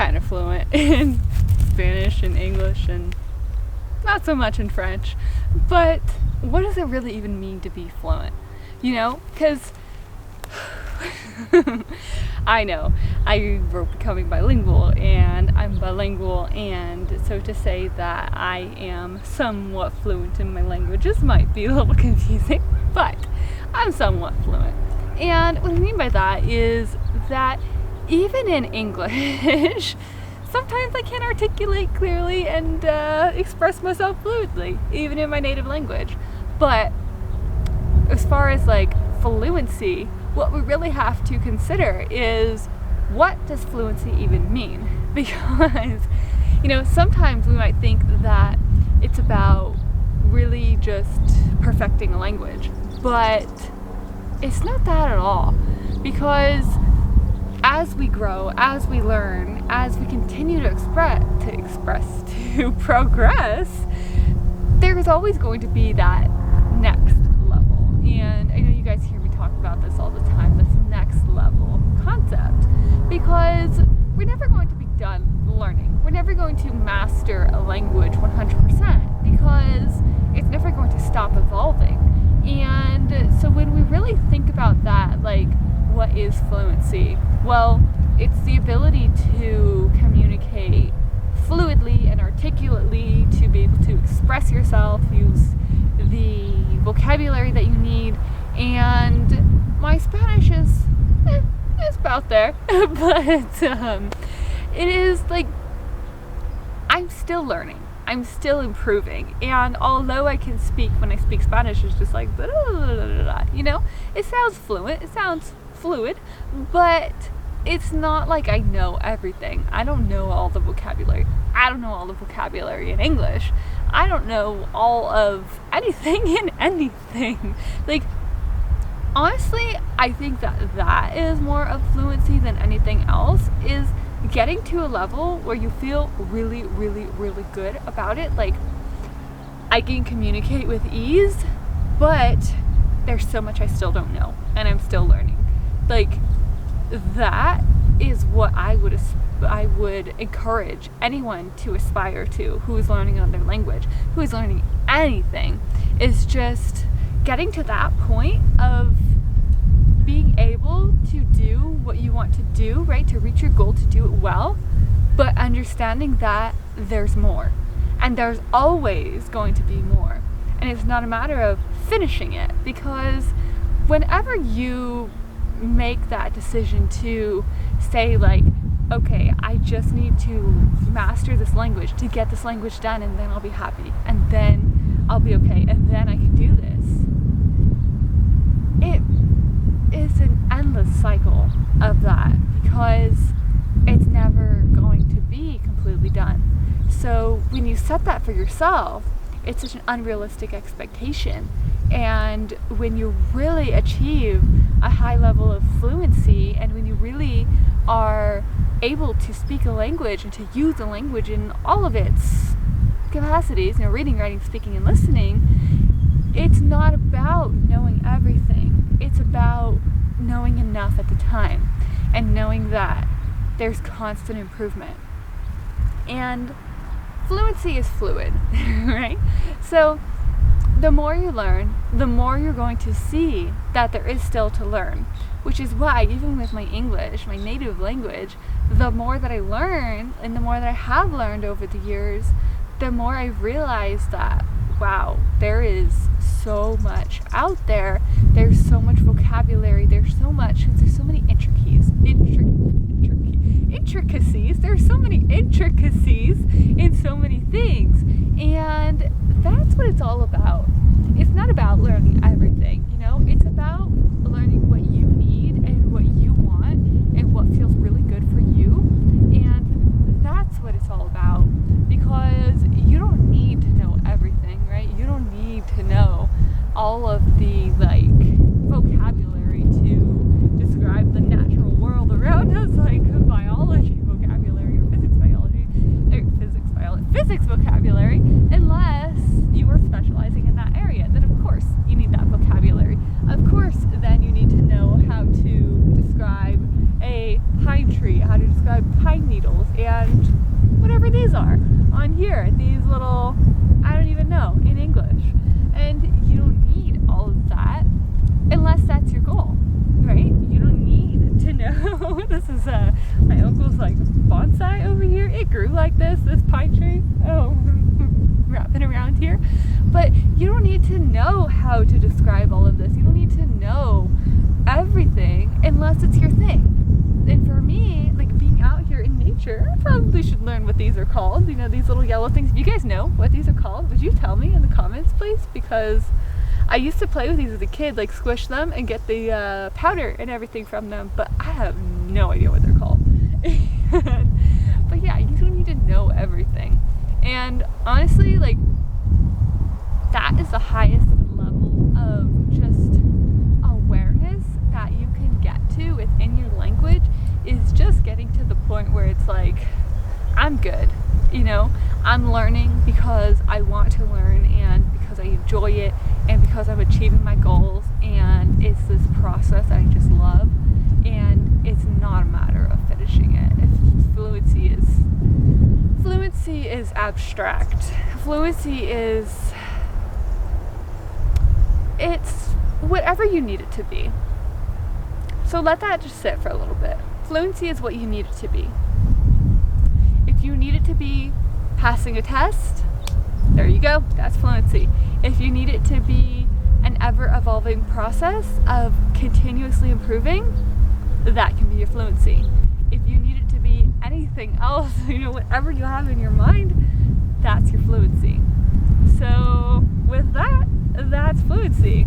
kind of fluent in Spanish and English and not so much in French. But what does it really even mean to be fluent? You know, because I know I wrote becoming bilingual and I'm bilingual, and so to say that I am somewhat fluent in my languages might be a little confusing, but I'm somewhat fluent. And what I mean by that is that even in English, sometimes I can't articulate clearly and express myself fluently, even in my native language. But as far as like fluency, what we really have to consider is, what does fluency even mean? Because, you know, sometimes we might think that it's about really just perfecting a language, but it's not that at all. Because as we grow, as we learn, as we continue to progress, there's always going to be that next level. And I know you guys hear me talk about this all the time, this next level concept, because we're never going to be done learning. We're never going to master a language 100%, because it's never going to stop evolving. And so when we really think about that, like, what is fluency? Well, it's the ability to communicate fluidly and articulately, to be able to express yourself, use the vocabulary that you need. And my Spanish is about there, but it is like, I'm still learning. I'm still improving, and although I can speak, when I speak Spanish, it's just like, you know, it sounds fluent, it sounds fluid, but it's not like I know everything. I don't know all the vocabulary. I don't know all the vocabulary in English. I don't know all of anything in anything. Like, honestly, I think that is more of fluency than anything else, is getting to a level where you feel really, really, really good about it. Like, I can communicate with ease, but there's so much I still don't know, and I'm still learning. Like, that is what I would encourage anyone to aspire to who is learning another language, who is learning anything, is just getting to that point of being able to do what you want to do, right? To reach your goal, to do it well, but understanding that there's more. And there's always going to be more. And it's not a matter of finishing it, because whenever you make that decision to say, like, okay, I just need to master this language to get this language done, and then I'll be happy, and then I'll be okay, and then I can do this. It is an endless cycle of that, because it's never going to be completely done. So when you set that for yourself, it's such an unrealistic expectation. And when you really achieve a high level of fluency, and when you really are able to speak a language and to use a language in all of its capacities, you know, reading, writing, speaking, and listening, it's not about knowing everything. It's about knowing enough at the time, and knowing that there's constant improvement. And fluency is fluid, right? So the more you learn, the more you're going to see that there is still to learn, which is why, even with my English, my native language, the more that I learn, and the more that I have learned over the years, the more I realize that, wow, there is so much out there. There's so much vocabulary. There's so many intricacies. There's so many intricacies in so many things. And that's what it's all about. It's not about learning everything, you know? It's about learning what you need and what you want and what feels really good for you. And that's what it's all about. Because you don't need to know everything, right? You don't need to know all of the, like, vocabulary to describe the natural world around us, like biology vocabulary or physics vocabulary, unless you are specializing in that area. Then of course you need that vocabulary. Of course then you need to know how to describe a pine tree, how to describe pine needles and whatever these are on here, these little, I don't even know, in English. And you don't need all of that unless that's your goal, right? You don't need to know. This is my uncle's like bonsai over here. It grew like this pine tree. Oh, wrapping around here. But you don't need to know how to describe all of this. You don't need to know everything unless it's your thing. And for me, like being out here in nature, I probably should learn what these are called. You know, these little yellow things. If you guys know what these are called, would you tell me in the comments, please? Because I used to play with these as a kid, like squish them and get the powder and everything from them, but I have no idea what they're called. But yeah, you don't need to know everything. And honestly, like, that is the highest level of just awareness that you can get to within your language, is just getting to the point where it's like, I'm good, you know, I'm learning because I want to learn and because I enjoy it and because I'm achieving my goals, and it's this process that I just love, and it's not a matter of finishing it. Fluency is abstract. Fluency is, it's whatever you need it to be. So let that just sit for a little bit. Fluency is what you need it to be. If you need it to be passing a test, there you go, that's fluency. If you need it to be an ever-evolving process of continuously improving, that can be your fluency. If you need it to be anything else, you know, whatever you have in your mind, that's your fluency. So with that, that's fluency.